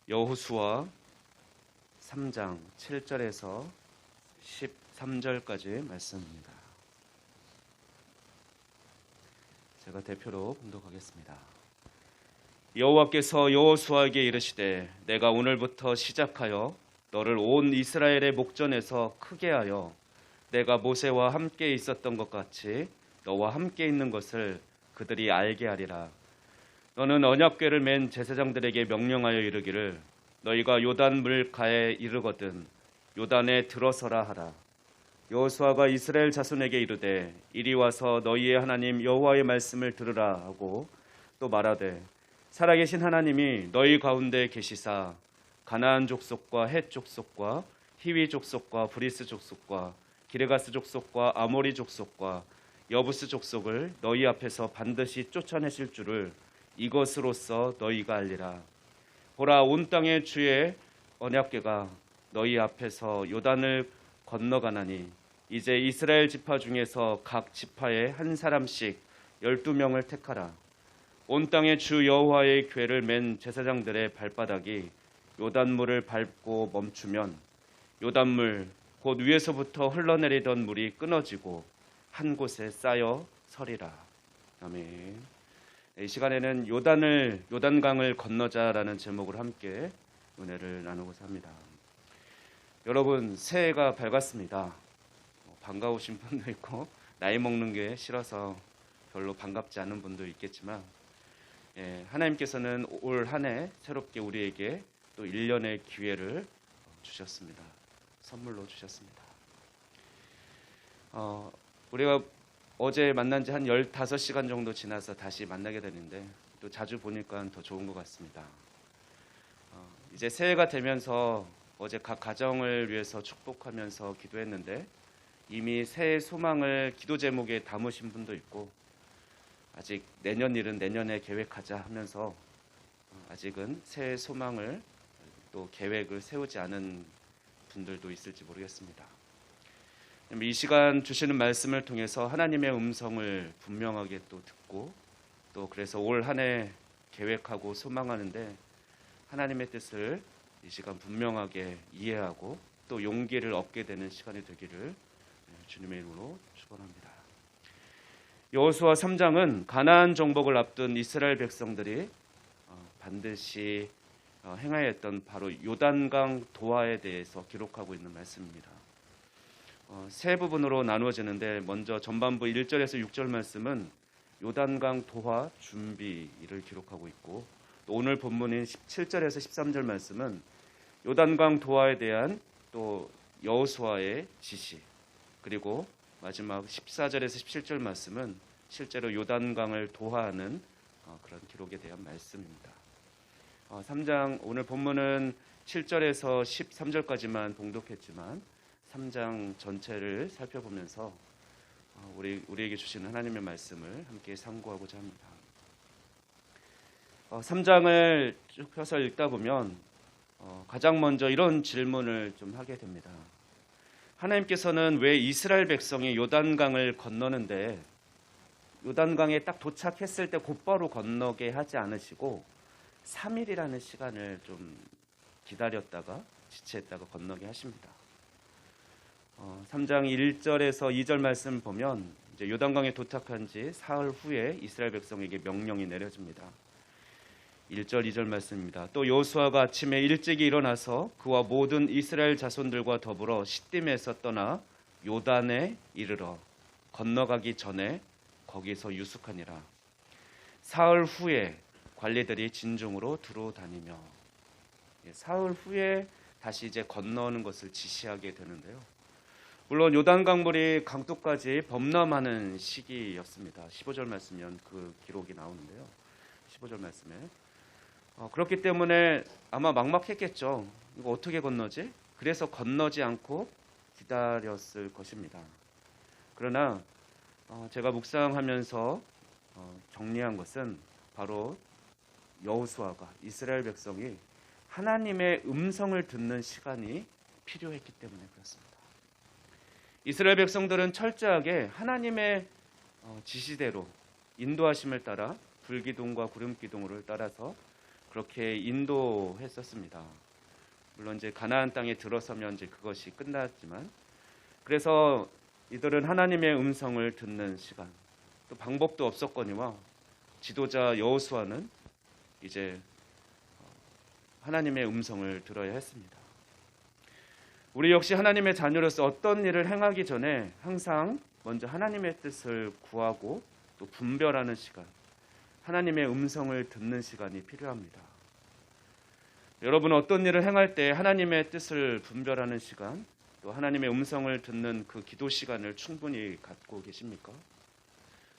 여호수아 3장 7절에서 13절까지 말씀입니다. 제가 대표로 봉독하겠습니다. 여호와께서 여호수아에게 이르시되 내가 오늘부터 시작하여 너를 온 이스라엘의 목전에서 크게 하여 내가 모세와 함께 있었던 것 같이 너와 함께 있는 것을 그들이 알게 하리라. 너는 언약궤를 맨 제사장들에게 명령하여 이르기를 너희가 요단 물가에 이르거든 요단에 들어서라 하라. 여호수아가 이스라엘 자손에게 이르되 이리 와서 너희의 하나님 여호와의 말씀을 들으라 하고 또 말하되 살아계신 하나님이 너희 가운데 계시사 가나안 족속과 헷 족속과 히위 족속과 브리스 족속과 기르가스 족속과 아모리 족속과 여부스 족속을 너희 앞에서 반드시 쫓아내실 줄을 이것으로써 너희가 알리라. 보라, 온 땅의 주의 언약궤가 너희 앞에서 요단을 건너가나니 이제 이스라엘 지파 중에서 각 지파에 한 사람씩 12명을 택하라. 온 땅의 주 여호와의 궤를 맨 제사장들의 발바닥이 요단물을 밟고 멈추면 요단물 곧 위에서부터 흘러내리던 물이 끊어지고 한 곳에 쌓여 서리라. 아멘. 이 시간에는 요단강을 건너자라는 제목으로 함께 은혜를 나누고자 합니다. 여러분, 새해가 밝았습니다. 반가우신 분도 있고 나이 먹는 게 싫어서 별로 반갑지 않은 분도 있겠지만 하나님께서는 올 한 해 새롭게 우리에게 또 1년의 기회를 주셨습니다. 선물로 주셨습니다. 우리가 어제 만난 지 한 15시간 정도 지나서 다시 만나게 되는데 또 자주 보니까 더 좋은 것 같습니다. 이제 새해가 되면서 어제 각 가정을 위해서 축복하면서 기도했는데 이미 새해 소망을 기도 제목에 담으신 분도 있고 아직 내년 일은 내년에 계획하자 하면서 아직은 새해 소망을 또 계획을 세우지 않은 분들도 있을지 모르겠습니다. 이 시간 주시는 말씀을 통해서 하나님의 음성을 분명하게 또 듣고 또 그래서 올 한 해 계획하고 소망하는데 하나님의 뜻을 이 시간 분명하게 이해하고 또 용기를 얻게 되는 시간이 되기를 주님의 이름으로 축원합니다. 여호수아 3장은 가나안 정복을 앞둔 이스라엘 백성들이 반드시 행해야 했던 바로 요단강 도하에 대해서 기록하고 있는 말씀입니다. 세 부분으로 나누어지는데 먼저 전반부 1절에서 6절 말씀은 요단강 도하 준비를 기록하고 있고 또 오늘 본문인 17절에서 13절 말씀은 요단강 도하에 대한 또 여호수아의 지시 그리고 마지막 14절에서 17절 말씀은 실제로 요단강을 도하하는 그런 기록에 대한 말씀입니다. 3장 오늘 본문은 7절에서 13절까지만 봉독했지만 3장 전체를 살펴보면서 우리에게 주시는 하나님의 말씀을 함께 상고하고자 합니다. 3장을 쭉 펴서 읽다 보면 가장 먼저 이런 질문을 좀 하게 됩니다. 하나님께서는 왜 이스라엘 백성이 요단강을 건너는데 요단강에 딱 도착했을 때 곧바로 건너게 하지 않으시고 3일이라는 시간을 좀 기다렸다가 지체했다가 건너게 하십니다. 3장 1절에서 2절 말씀 보면 이제 요단강에 도착한 지 사흘 후에 이스라엘 백성에게 명령이 내려집니다. 1절 2절 말씀입니다. 또 여호수아가 아침에 일찍이 일어나서 그와 모든 이스라엘 자손들과 더불어 시딤에서 떠나 요단에 이르러 건너가기 전에 거기서 유숙하니라. 사흘 후에 관리들이 진중으로 두루 다니며 사흘 후에 다시 이제 건너는 것을 지시하게 되는데요. 물론 요단강물이 강둑까지 범람하는 시기였습니다. 15절 말씀이면 그 기록이 나오는데요. 15절 말씀에 그렇기 때문에 아마 막막했겠죠. 이거 어떻게 건너지? 그래서 건너지 않고 기다렸을 것입니다. 그러나 제가 묵상하면서 정리한 것은 바로 여호수아가 이스라엘 백성이 하나님의 음성을 듣는 시간이 필요했기 때문에 그렇습니다. 이스라엘 백성들은 철저하게 하나님의 지시대로 인도하심을 따라 불기둥과 구름기둥을 따라서 그렇게 인도했었습니다. 물론 이제 가나안 땅에 들어서면 이제 그것이 끝났지만, 그래서 이들은 하나님의 음성을 듣는 시간, 또 방법도 없었거니와 지도자 여호수아는 이제 하나님의 음성을 들어야 했습니다. 우리 역시 하나님의 자녀로서 어떤 일을 행하기 전에 항상 먼저 하나님의 뜻을 구하고 또 분별하는 시간, 하나님의 음성을 듣는 시간이 필요합니다. 여러분은 어떤 일을 행할 때 하나님의 뜻을 분별하는 시간, 또 하나님의 음성을 듣는 그 기도 시간을 충분히 갖고 계십니까?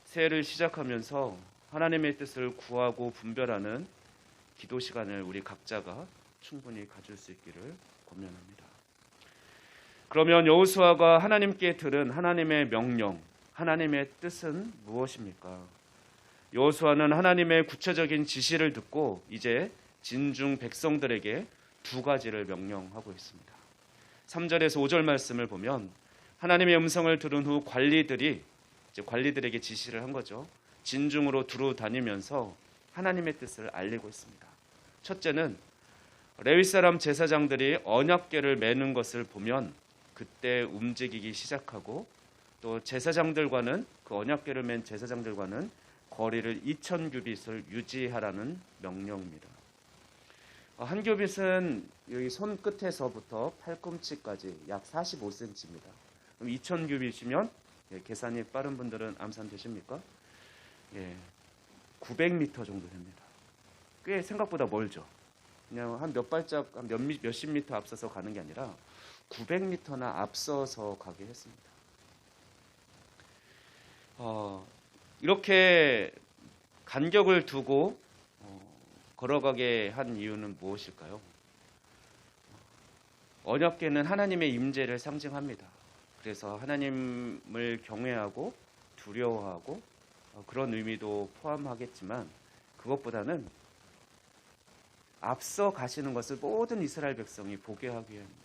새해를 시작하면서 하나님의 뜻을 구하고 분별하는 기도 시간을 우리 각자가 충분히 가질 수 있기를 권면합니다. 그러면 여호수아가 하나님께 들은 하나님의 명령, 하나님의 뜻은 무엇입니까? 여호수아는 하나님의 구체적인 지시를 듣고 이제 진중 백성들에게 두 가지를 명령하고 있습니다. 3절에서 5절 말씀을 보면 하나님의 음성을 들은 후 관리들에게 지시를 한 거죠. 진중으로 두루 다니면서 하나님의 뜻을 알리고 있습니다. 첫째는 레위 사람 제사장들이 언약궤를 매는 것을 보면 그때 움직이기 시작하고, 또 제사장들과는, 그 언약궤를 맨 제사장들과는 거리를 2000규빗을 유지하라는 명령입니다. 한 규빗은 여기 손끝에서부터 팔꿈치까지 약 45cm입니다. 그럼 2000규빗이면 계산이 빠른 분들은 암산 되십니까? 900m 정도 됩니다. 꽤 생각보다 멀죠. 그냥 한 몇 발짝, 한 몇십 미터 앞서서 가는 게 아니라 900m나 앞서서 가게 했습니다. 이렇게 간격을 두고 걸어가게 한 이유는 무엇일까요? 언약궤는 하나님의 임재를 상징합니다. 그래서 하나님을 경외하고 두려워하고 그런 의미도 포함하겠지만, 그것보다는 앞서 가시는 것을 모든 이스라엘 백성이 보게 하기 위함입니다.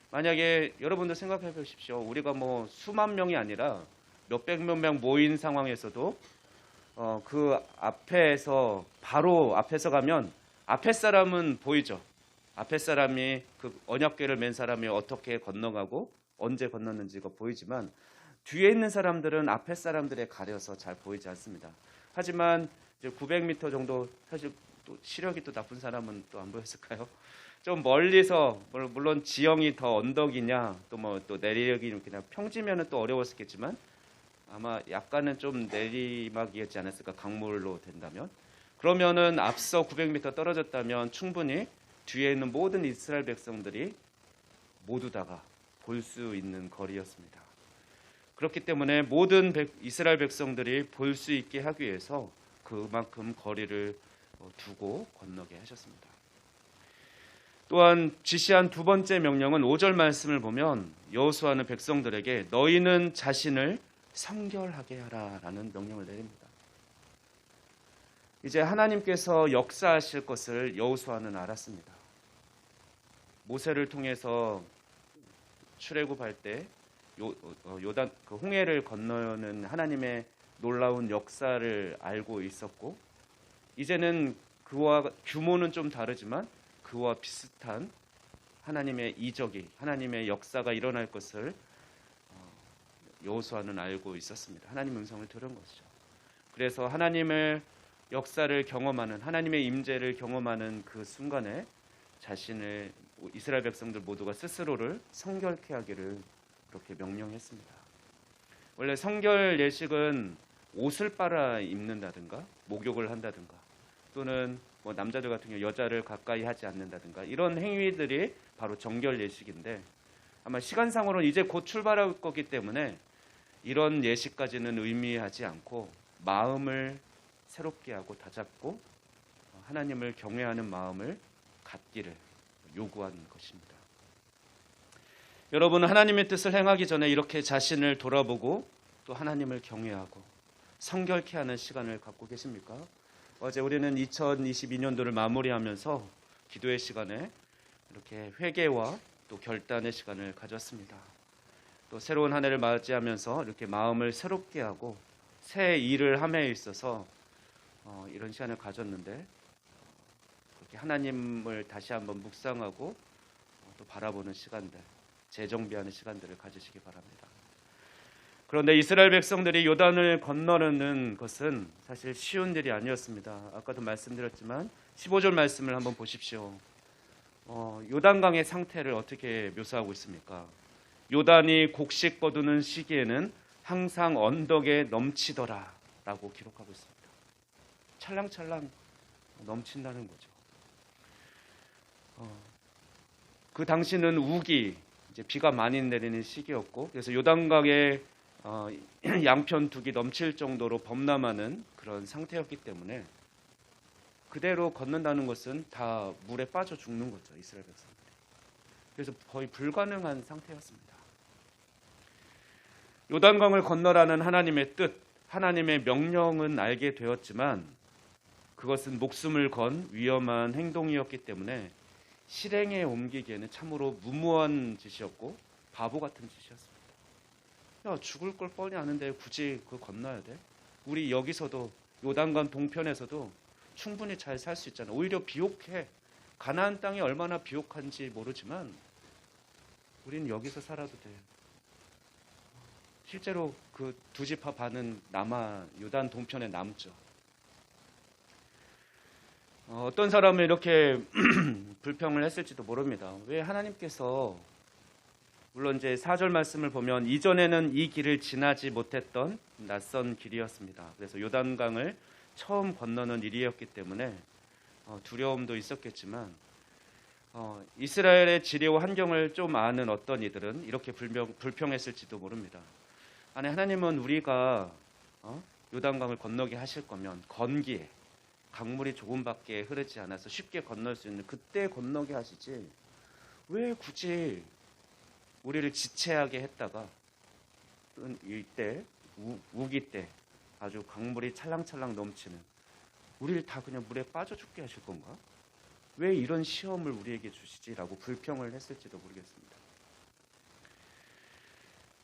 만약에 여러분도 생각해 보십시오. 우리가 뭐 수만 명이 아니라 몇백몇 명 모인 상황에서도 그 앞에서, 바로 앞에서 가면 앞에 사람은 보이죠. 앞에 사람이, 그 언약궤를 맨 사람이 어떻게 건너가고 언제 건넜는지가 보이지만, 뒤에 있는 사람들은 앞에 사람들에 가려서 잘 보이지 않습니다. 하지만 이제 900m 정도, 사실 또 시력이 또 나쁜 사람은 또 안 보였을까요? 좀 멀리서, 물론 지형이 더 언덕이냐 또 내리막이 그냥 평지면은 또 어려웠겠지만 아마 약간은 좀 내리막이었지 않았을까, 강물로 된다면. 그러면은 앞서 900m 떨어졌다면 충분히 뒤에 있는 모든 이스라엘 백성들이 모두 다가 볼 수 있는 거리였습니다. 그렇기 때문에 모든 이스라엘 백성들이 볼 수 있게 하기 위해서 그만큼 거리를 두고 건너게 하셨습니다. 또한 지시한 두 번째 명령은 5절 말씀을 보면 여호수아는 백성들에게 너희는 자신을 성결하게 하라라는 명령을 내립니다. 이제 하나님께서 역사하실 것을 여호수아는 알았습니다. 모세를 통해서 출애굽할 때 요단 그 홍해를 건너는 하나님의 놀라운 역사를 알고 있었고, 이제는 그와 규모는 좀 다르지만 그와 비슷한 하나님의 이적이, 하나님의 역사가 일어날 것을 여호수아는 알고 있었습니다. 하나님의 음성을 들은 것이죠. 그래서 하나님의 역사를 경험하는, 하나님의 임재를 경험하는 그 순간에 자신을, 이스라엘 백성들 모두가 스스로를 성결케 하기를 그렇게 명령했습니다. 원래 성결 예식은 옷을 빨아 입는다든가 목욕을 한다든가, 또는 뭐 남자들 같은 경우 여자를 가까이 하지 않는다든가, 이런 행위들이 바로 정결 예식인데, 아마 시간상으로는 이제 곧 출발할 거기 때문에 이런 예식까지는 의미하지 않고 마음을 새롭게 하고 다잡고 하나님을 경외하는 마음을 갖기를 요구한 것입니다. 여러분은 하나님의 뜻을 행하기 전에 이렇게 자신을 돌아보고 또 하나님을 경외하고 성결케 하는 시간을 갖고 계십니까? 어제 우리는 2022년도를 마무리하면서 기도의 시간에 이렇게 회개와 또 결단의 시간을 가졌습니다. 또 새로운 한 해를 맞이하면서 이렇게 마음을 새롭게 하고 새 일을 함에 있어서 이런 시간을 가졌는데, 이렇게 하나님을 다시 한번 묵상하고 또 바라보는 시간들, 재정비하는 시간들을 가지시기 바랍니다. 그런데 이스라엘 백성들이 요단을 건너는 것은 사실 쉬운 일이 아니었습니다. 아까도 말씀드렸지만 15절 말씀을 한번 보십시오. 요단강의 상태를 어떻게 묘사하고 있습니까? 요단이 곡식 거두는 시기에는 항상 언덕에 넘치더라 라고 기록하고 있습니다. 찰랑찰랑 넘친다는 거죠. 그 당시는 우기, 이제 비가 많이 내리는 시기였고, 그래서 요단강에 양편 두기 넘칠 정도로 범람하는 그런 상태였기 때문에 그대로 건넌다는 것은 다 물에 빠져 죽는 거죠, 이스라엘 백성들이. 그래서 거의 불가능한 상태였습니다. 요단강을 건너라는 하나님의 뜻, 하나님의 명령은 알게 되었지만 그것은 목숨을 건 위험한 행동이었기 때문에 실행에 옮기기에는 참으로 무모한 짓이었고 바보 같은 짓이었습니다. 야, 죽을 걸 뻔히 아는데 굳이 그거 건너야 돼? 우리 여기서도 요단강 동편에서도 충분히 잘 살 수 있잖아. 오히려 비옥해. 가나안 땅이 얼마나 비옥한지 모르지만 우리는 여기서 살아도 돼. 실제로 그 두 지파 반은 남아 요단 동편에 남죠. 어떤 사람은 이렇게 불평을 했을지도 모릅니다. 왜 하나님께서, 물론 이제 4절 말씀을 보면 이전에는 이 길을 지나지 못했던 낯선 길이었습니다. 그래서 요단강을 처음 건너는 일이었기 때문에 두려움도 있었겠지만 이스라엘의 지리와 환경을 좀 아는 어떤 이들은 이렇게 불평했을지도 모릅니다. 아니, 하나님은 우리가 요단강을 건너게 하실 거면 건기에 강물이 조금밖에 흐르지 않아서 쉽게 건널 수 있는 그때 건너게 하시지 왜 굳이 우리를 지체하게 했다가 이때 우기 때 아주 강물이 찰랑찰랑 넘치는 우리를 다 그냥 물에 빠져 죽게 하실 건가? 왜 이런 시험을 우리에게 주시지라고 불평을 했을지도 모르겠습니다.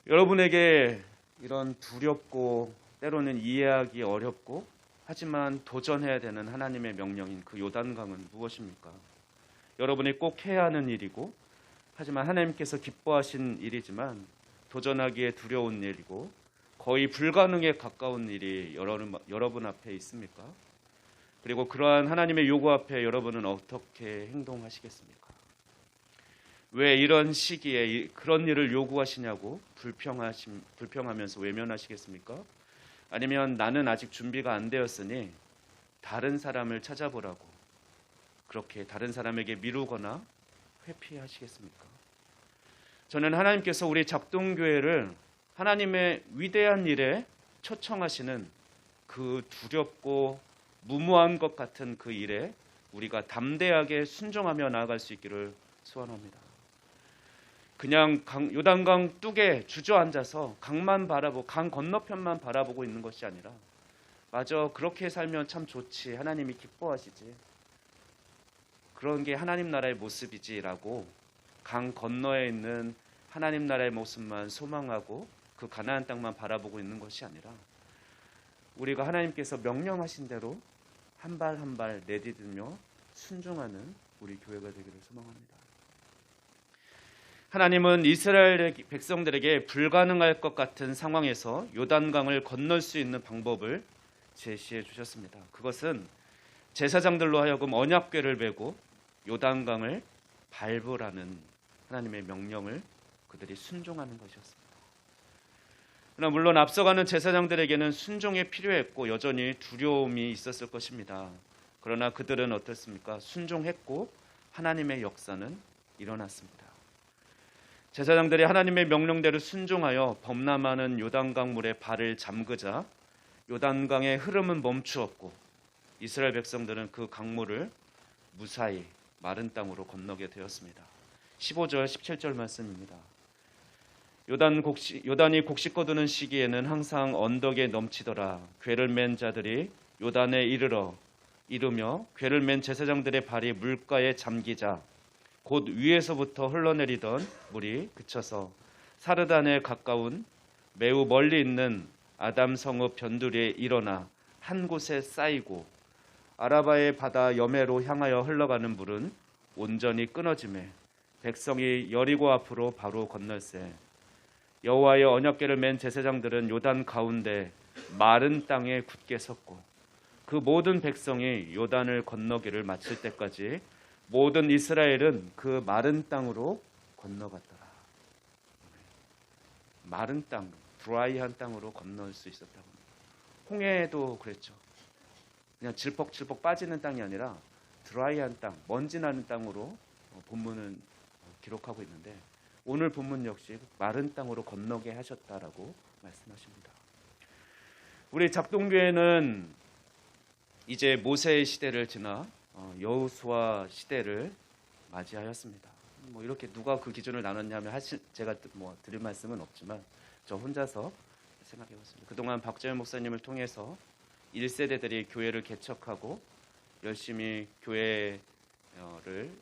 여러분에게 이런 두렵고 때로는 이해하기 어렵고 하지만 도전해야 되는 하나님의 명령인 그 요단강은 무엇입니까? 여러분이 꼭 해야 하는 일이고 하지만 하나님께서 기뻐하신 일이지만 도전하기에 두려운 일이고 거의 불가능에 가까운 일이 여러분 앞에 있습니까? 그리고 그러한 하나님의 요구 앞에 여러분은 어떻게 행동하시겠습니까? 왜 이런 시기에 그런 일을 요구하시냐고 불평하면서 외면하시겠습니까? 아니면 나는 아직 준비가 안 되었으니 다른 사람을 찾아보라고 그렇게 다른 사람에게 미루거나 회피하시겠습니까? 저는 하나님께서 우리 작동교회를 하나님의 위대한 일에 초청하시는 그 두렵고 무모한 것 같은 그 일에 우리가 담대하게 순종하며 나아갈 수 있기를 소원합니다. 그냥 요단강 뚝에 주저앉아서 강만 바라보고 강 건너편만 바라보고 있는 것이 아니라 맞아, 그렇게 살면 참 좋지, 하나님이 기뻐하시지, 그런 게 하나님 나라의 모습이지라고 강 건너에 있는 하나님 나라의 모습만 소망하고 그 가나안 땅만 바라보고 있는 것이 아니라 우리가 하나님께서 명령하신 대로 한 발 한 발 내디디며 순종하는 우리 교회가 되기를 소망합니다. 하나님은 이스라엘 백성들에게 불가능할 것 같은 상황에서 요단강을 건널 수 있는 방법을 제시해 주셨습니다. 그것은 제사장들로 하여금 언약궤를 메고 요단강을 밟으라는 하나님의 명령을 그들이 순종하는 것이었습니다. 그러나 물론 앞서가는 제사장들에게는 순종이 필요했고 여전히 두려움이 있었을 것입니다. 그러나 그들은 어떻습니까? 순종했고 하나님의 역사는 일어났습니다. 제사장들이 하나님의 명령대로 순종하여 범람하는 요단강 물에 발을 잠그자 요단강의 흐름은 멈추었고 이스라엘 백성들은 그 강물을 무사히 마른 땅으로 건너게 되었습니다. 15절 17절 말씀입니다. 요단이 곡식 거두는 시기에는 항상 언덕에 넘치더라. 궤를 맨 자들이 요단에 이르며 궤를 맨 제사장들의 발이 물가에 잠기자 곧 위에서부터 흘러내리던 물이 그쳐서 사르단에 가까운 매우 멀리 있는 아담 성읍 변두리에 일어나 한 곳에 쌓이고 아라바의 바다 여매로 향하여 흘러가는 물은 온전히 끊어지매 백성이 여리고 앞으로 바로 건널세 여호와의 언약궤를 맨 제사장들은 요단 가운데 마른 땅에 굳게 섰고 그 모든 백성이 요단을 건너기를 마칠 때까지 모든 이스라엘은 그 마른 땅으로 건너갔더라. 마른 땅, 드라이한 땅으로 건널 수 있었다고 합니다. 홍해도 그랬죠. 그냥 질퍽질퍽 빠지는 땅이 아니라 드라이한 땅, 먼지 나는 땅으로 본문은 기록하고 있는데 오늘 본문 역시 마른 땅으로 건너게 하셨다라고 말씀하십니다. 우리 작동교회는 이제 모세의 시대를 지나 여호수아 시대를 맞이하였습니다. 뭐 이렇게 누가 그 기준을 나눴냐면 제가 드릴 말씀은 없지만 저 혼자서 생각해봤습니다. 그동안 박재현 목사님을 통해서 1세대들이 교회를 개척하고 열심히 교회를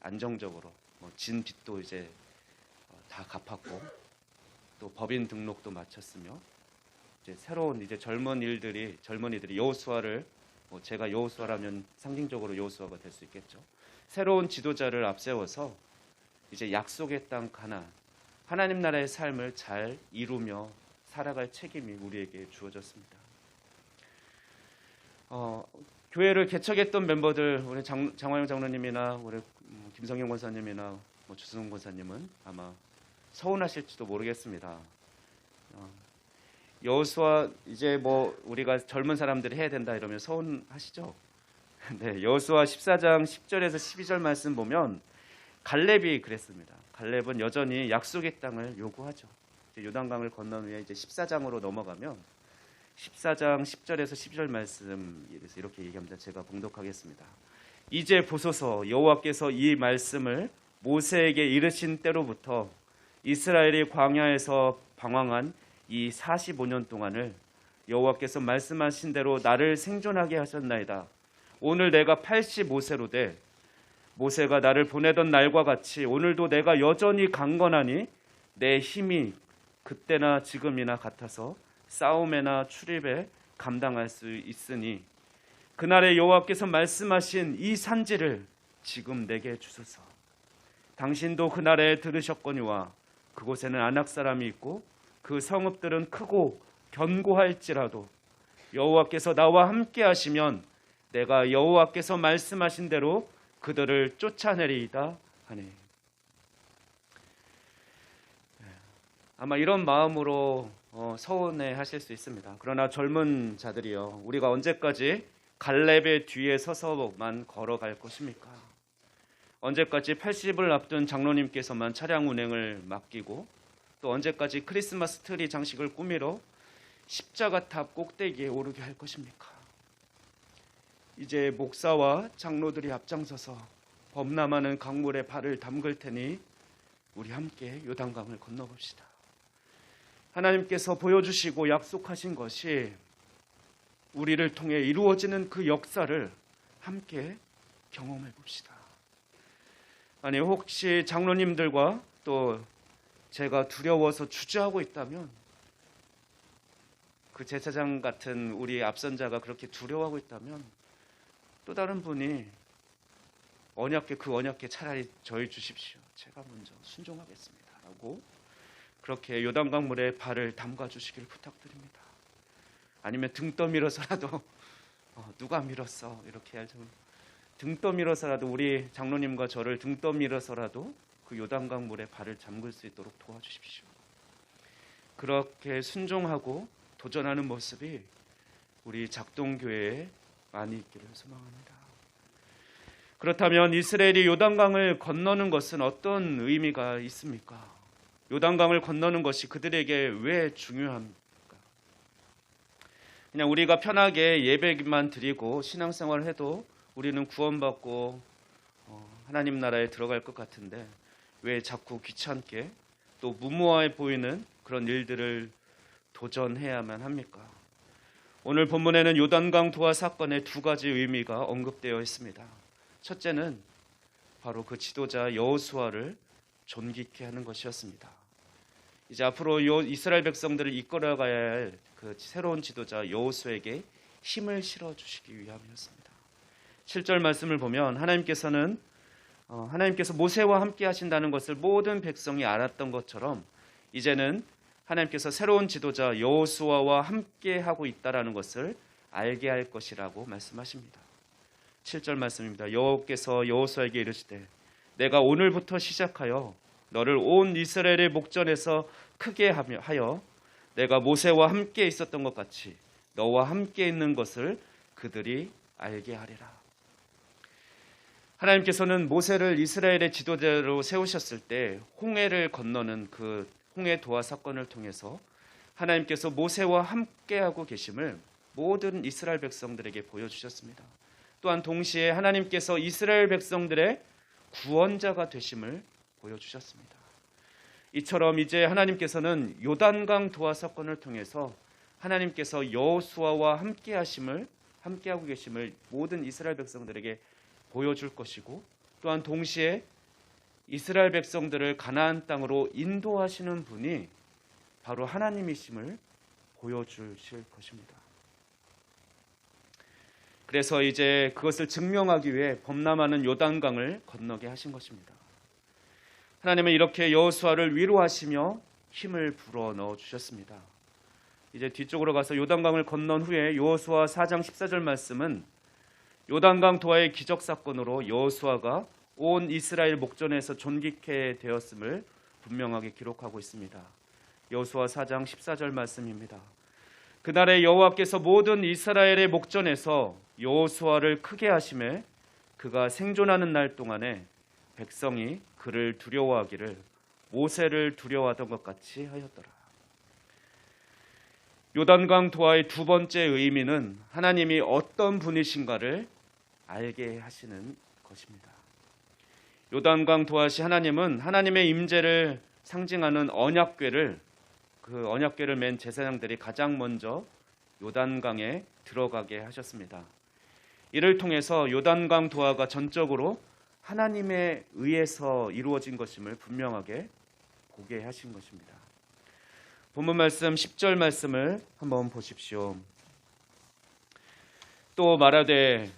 안정적으로 진 빚도 이제 다 갚았고 또 법인 등록도 마쳤으며 이제 새로운 이제 젊은이들이 여호수아를 제가 여호수아라면 상징적으로 여호수아가 될 수 있겠죠. 새로운 지도자를 앞세워서 이제 약속의 땅 가나안, 하나님 나라의 삶을 잘 이루며 살아갈 책임이 우리에게 주어졌습니다. 교회를 개척했던 멤버들, 우리 장화영 장로님이나 우리 김성경 권사님이나 주승훈 권사님은 아마 서운하실지도 모르겠습니다. 여호수아 이제 우리가 젊은 사람들이 해야 된다 이러면 서운하시죠? 네, 여호수아 14장 10절에서 12절 말씀 보면 갈렙이 그랬습니다. 갈렙은 여전히 약속의 땅을 요구하죠. 요단강을 건넌 후에 이제 14장으로 넘어가면 14장 10절에서 12절 말씀 이렇게 얘기합니다. 제가 봉독하겠습니다. 이제 보소서 여호와께서 이 말씀을 모세에게 이르신 때로부터 이스라엘이 광야에서 방황한 이 45년 동안을 여호와께서 말씀하신 대로 나를 생존하게 하셨나이다. 오늘 내가 85세로 돼 모세가 나를 보내던 날과 같이 오늘도 내가 여전히 강건하니 내 힘이 그때나 지금이나 같아서 싸움에나 출입에 감당할 수 있으니 그날에 여호와께서 말씀하신 이 산지를 지금 내게 주소서. 당신도 그날에 들으셨거니와 그곳에는 아낙 사람이 있고 그 성읍들은 크고 견고할지라도 여호와께서 나와 함께 하시면 내가 여호와께서 말씀하신 대로 그들을 쫓아내리이다 하니. 아마 이런 마음으로 서운해 하실 수 있습니다. 그러나 젊은 자들이여, 우리가 언제까지 갈렙의 뒤에 서서만 걸어갈 것입니까? 언제까지 80을 앞둔 장로님께서만 차량 운행을 맡기고 또 언제까지 크리스마스 트리 장식을 꾸미러 십자가탑 꼭대기에 오르게 할 것입니까? 이제 목사와 장로들이 앞장서서 범람하는 강물에 발을 담글 테니 우리 함께 요단강을 건너봅시다. 하나님께서 보여주시고 약속하신 것이 우리를 통해 이루어지는 그 역사를 함께 경험해 봅시다. 아니, 혹시 장로님들과 또 제가 두려워서 주저하고 있다면, 그 제사장 같은 우리 앞선자가 그렇게 두려워하고 있다면 또 다른 분이 그 언약궤 차라리 저희 주십시오. 제가 먼저 순종하겠습니다 라고 그렇게 요단강 물에 발을 담가 주시길 부탁드립니다. 아니면 등 떠밀어서라도 누가 밀었어 이렇게 해야죠. 등 떠밀어서라도 우리 장로님과 저를 등 떠밀어서라도 그 요단강 물에 발을 잠글 수 있도록 도와주십시오. 그렇게 순종하고 도전하는 모습이 우리 작동교회에 많이 있기를 소망합니다. 그렇다면 이스라엘이 요단강을 건너는 것은 어떤 의미가 있습니까? 요단강을 건너는 것이 그들에게 왜 중요합니까? 그냥 우리가 편하게 예배만 드리고 신앙생활을 해도 우리는 구원받고 하나님 나라에 들어갈 것 같은데 왜 자꾸 귀찮게 또 무모해 보이는 그런 일들을 도전해야만 합니까? 오늘 본문에는 요단강 도하 사건의 두 가지 의미가 언급되어 있습니다. 첫째는 바로 그 지도자 여호수아를 존귀케 하는 것이었습니다. 이제 앞으로 이스라엘 백성들을 이끌어가야 할 그 새로운 지도자 여호수아에게 힘을 실어 주시기 위함이었습니다. 7절 말씀을 보면 하나님께서 모세와 함께 하신다는 것을 모든 백성이 알았던 것처럼 이제는 하나님께서 새로운 지도자 여호수아와 함께 하고 있다라는 것을 알게 할 것이라고 말씀하십니다. 7절 말씀입니다. 여호와께서 여호수아에게 이르시되 내가 오늘부터 시작하여 너를 온 이스라엘의 목전에서 크게 하여 내가 모세와 함께 있었던 것 같이 너와 함께 있는 것을 그들이 알게 하리라. 하나님께서는 모세를 이스라엘의 지도자로 세우셨을 때 홍해를 건너는 그 홍해 도하 사건을 통해서 하나님께서 모세와 함께하고 계심을 모든 이스라엘 백성들에게 보여주셨습니다. 또한 동시에 하나님께서 이스라엘 백성들의 구원자가 되심을 보여주셨습니다. 이처럼 이제 하나님께서는 요단강 도하 사건을 통해서 하나님께서 여호수아와 함께하고 계심을 모든 이스라엘 백성들에게 보여줄 것이고 또한 동시에 이스라엘 백성들을 가나안 땅으로 인도하시는 분이 바로 하나님이심을 보여주실 것입니다. 그래서 이제 그것을 증명하기 위해 범람하는 요단강을 건너게 하신 것입니다. 하나님은 이렇게 여호수아를 위로하시며 힘을 불어 넣어 주셨습니다. 이제 뒤쪽으로 가서 요단강을 건넌 후에 여호수아 4장 14절 말씀은 요단강 도하의 기적 사건으로 여호수아가 온 이스라엘 목전에서 존귀케 되었음을 분명하게 기록하고 있습니다. 여호수아 4장 14절 말씀입니다. 그날에 여호와께서 모든 이스라엘의 목전에서 여호수아를 크게 하심에 그가 생존하는 날 동안에 백성이 그를 두려워하기를 모세를 두려워하던 것 같이 하였더라. 요단강 도하의 두 번째 의미는 하나님이 어떤 분이신가를 알게 하시는 것입니다. 요단강 도하시 하나님은 하나님의 임재를 상징하는 언약궤를 그 언약궤를 맨 제사장들이 가장 먼저 요단강에 들어가게 하셨습니다. 이를 통해서 요단강 도하가 전적으로 하나님에 의해서 이루어진 것임을 분명하게 보게 하신 것입니다. 본문 말씀 10절 말씀을 한번 보십시오. 또 말하되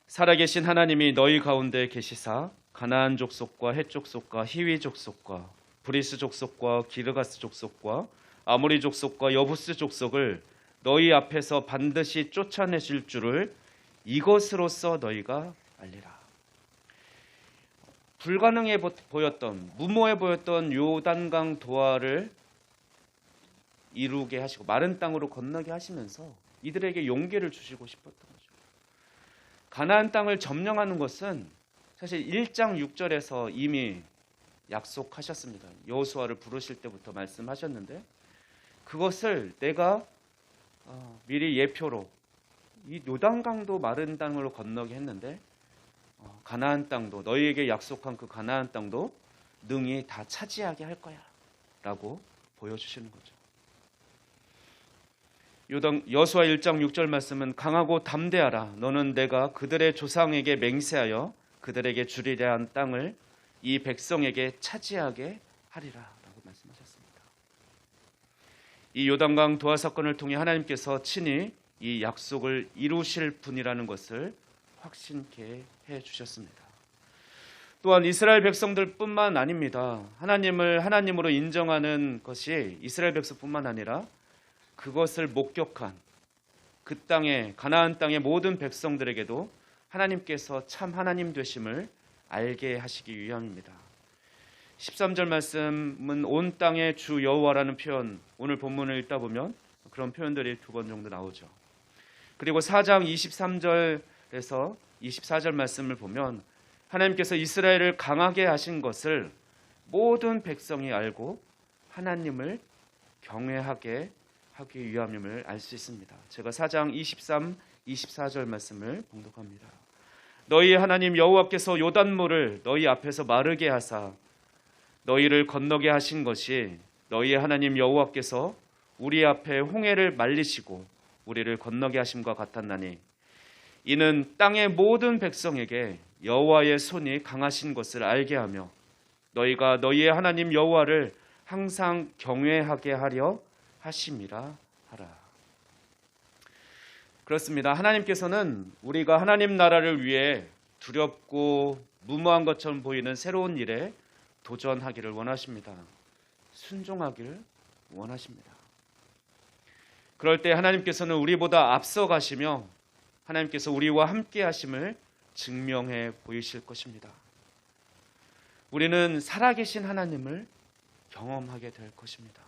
살아계신 하나님이 너희 가운데 계시사 가나안 족속과 헷 족속과 히위 족속과 브리스 족속과 기르가스 족속과 아모리 족속과 여부스 족속을 너희 앞에서 반드시 쫓아내실 줄을 이것으로써 너희가 알리라. 불가능해 보였던 무모해 보였던 요단강 도하를 이루게 하시고 마른 땅으로 건너게 하시면서 이들에게 용기를 주시고 싶었던 거죠. 가나안 땅을 점령하는 것은 사실 1장 6절에서 이미 약속하셨습니다. 여호수아를 부르실 때부터 말씀하셨는데 그것을 내가 미리 예표로 이 요단강도 마른 땅으로 건너게 했는데 가나안 땅도 너희에게 약속한 그 가나안 땅도 능히 다 차지하게 할 거야 라고 보여주시는 거죠. 여호수아 1장 6절 말씀은 강하고 담대하라. 너는 내가 그들의 조상에게 맹세하여 그들에게 주리라 한 땅을 이 백성에게 차지하게 하리라 라고 말씀하셨습니다. 이 요단강 도하 사건을 통해 하나님께서 친히 이 약속을 이루실 분이라는 것을 확신케 해주셨습니다. 또한 이스라엘 백성들뿐만 아닙니다. 하나님을 하나님으로 인정하는 것이 이스라엘 백성뿐만 아니라 그것을 목격한 그 땅에 가나안 땅의 모든 백성들에게도 하나님께서 참 하나님 되심을 알게 하시기 위함입니다. 13절 말씀은 온 땅의 주 여호와라는 표현, 오늘 본문을 읽다 보면 그런 표현들이 두 번 정도 나오죠. 그리고 4장 23절에서 24절 말씀을 보면 하나님께서 이스라엘을 강하게 하신 것을 모든 백성이 알고 하나님을 경외하게 하기 위함임을 알 수 있습니다. 제가 4장 23, 24절 말씀을 봉독합니다. 너희 하나님 여호와께서 요단물을 너희 앞에서 마르게 하사 너희를 건너게 하신 것이 너희 하나님 여호와께서 우리 앞에 홍해를 말리시고 우리를 건너게 하심과 같았나니 이는 땅의 모든 백성에게 여호와의 손이 강하신 것을 알게 하며 너희가 너희의 하나님 여호와를 항상 경외하게 하려 하심이라 하라. 그렇습니다. 하나님께서는 우리가 하나님 나라를 위해 두렵고 무모한 것처럼 보이는 새로운 일에 도전하기를 원하십니다. 순종하기를 원하십니다. 그럴 때 하나님께서는 우리보다 앞서 가시며 하나님께서 우리와 함께 하심을 증명해 보이실 것입니다. 우리는 살아계신 하나님을 경험하게 될 것입니다.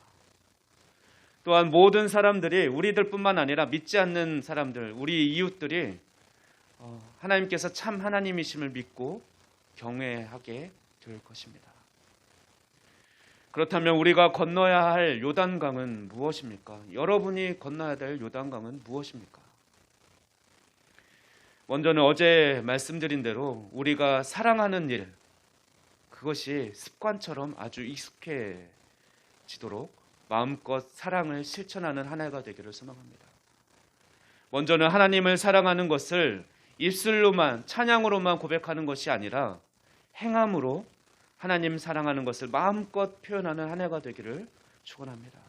또한 모든 사람들이, 우리들뿐만 아니라 믿지 않는 사람들, 우리 이웃들이 하나님께서 참 하나님이심을 믿고 경외하게 될 것입니다. 그렇다면 우리가 건너야 할 요단강은 무엇입니까? 여러분이 건너야 될 요단강은 무엇입니까? 먼저는 어제 말씀드린 대로 우리가 사랑하는 일, 그것이 습관처럼 아주 익숙해지도록 마음껏 사랑을 실천하는 한 해가 되기를 소망합니다. 먼저는 하나님을 사랑하는 것을 입술로만, 찬양으로만 고백하는 것이 아니라 행함으로 하나님 사랑하는 것을 마음껏 표현하는 한 해가 되기를 축원합니다.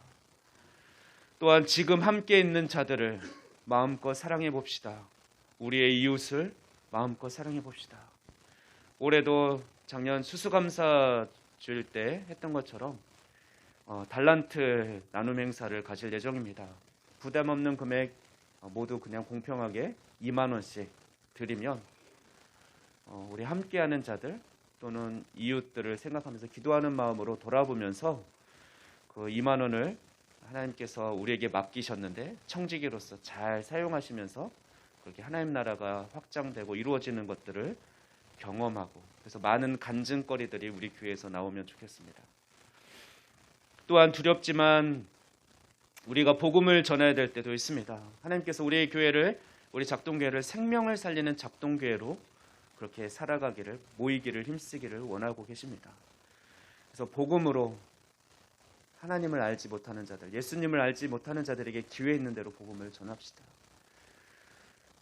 또한 지금 함께 있는 자들을 마음껏 사랑해 봅시다. 우리의 이웃을 마음껏 사랑해 봅시다. 올해도 작년 수수감사 주일 때 했던 것처럼 달란트 나눔 행사를 가질 예정입니다. 부담 없는 금액 모두 그냥 공평하게 2만 원씩 드리면 우리 함께하는 자들 또는 이웃들을 생각하면서 기도하는 마음으로 돌아보면서 그 2만 원을 하나님께서 우리에게 맡기셨는데 청지기로서 잘 사용하시면서 그렇게 하나님 나라가 확장되고 이루어지는 것들을 경험하고, 그래서 많은 간증거리들이 우리 교회에서 나오면 좋겠습니다. 또한 두렵지만 우리가 복음을 전해야 될 때도 있습니다. 하나님께서 우리의 교회를, 우리 작동교회를 생명을 살리는 작동교회로 그렇게 살아가기를, 모이기를, 힘쓰기를 원하고 계십니다. 그래서 복음으로 하나님을 알지 못하는 자들, 예수님을 알지 못하는 자들에게 기회 있는 대로 복음을 전합시다.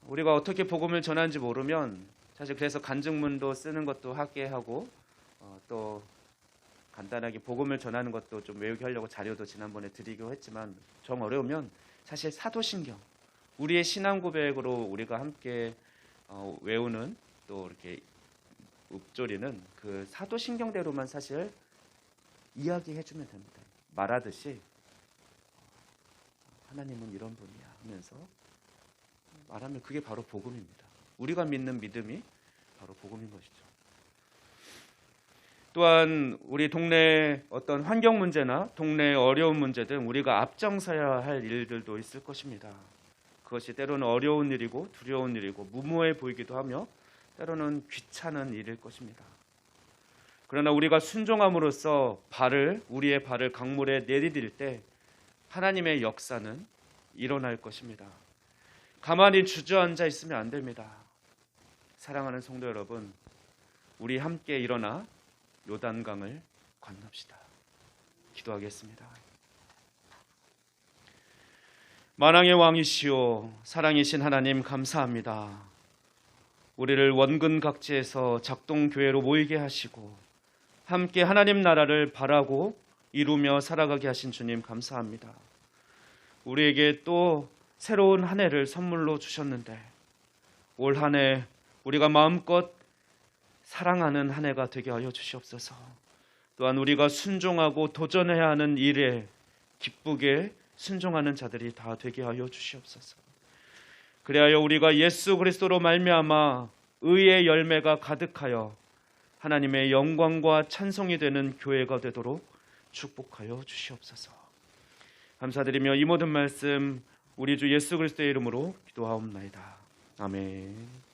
우리가 어떻게 복음을 전하는지 모르면 사실 그래서 간증문도 쓰는 것도 하게 하고 또 간단하게 복음을 전하는 것도 좀 외우게 하려고 자료도 지난번에 드리기로 했지만 정 어려우면 사실 사도신경, 우리의 신앙 고백으로 우리가 함께 외우는 또 이렇게 읊조리는 그 사도신경대로만 사실 이야기해주면 됩니다. 말하듯이 하나님은 이런 분이야 하면서 말하면 그게 바로 복음입니다. 우리가 믿는 믿음이 바로 복음인 것이죠. 또한 우리 동네 어떤 환경 문제나 동네의 어려운 문제 등 우리가 앞장서야 할 일들도 있을 것입니다. 그것이 때로는 어려운 일이고 두려운 일이고 무모해 보이기도 하며 때로는 귀찮은 일일 것입니다. 그러나 우리가 순종함으로써 우리의 발을 강물에 내디딜 때 하나님의 역사는 일어날 것입니다. 가만히 주저앉아 있으면 안 됩니다. 사랑하는 성도 여러분, 우리 함께 일어나 요단강을 건넙시다. 기도하겠습니다. 만왕의 왕이시오 사랑이신 하나님 감사합니다. 우리를 원근 각지에서 작동교회로 모이게 하시고 함께 하나님 나라를 바라고 이루며 살아가게 하신 주님 감사합니다. 우리에게 또 새로운 한 해를 선물로 주셨는데 올 한 해 우리가 마음껏 사랑하는 한 해가 되게 하여 주시옵소서. 또한 우리가 순종하고 도전해야 하는 일에 기쁘게 순종하는 자들이 다 되게 하여 주시옵소서. 그리하여 우리가 예수 그리스도로 말미암아 의의 열매가 가득하여 하나님의 영광과 찬송이 되는 교회가 되도록 축복하여 주시옵소서. 감사드리며 이 모든 말씀 우리 주 예수 그리스도의 이름으로 기도하옵나이다. 아멘.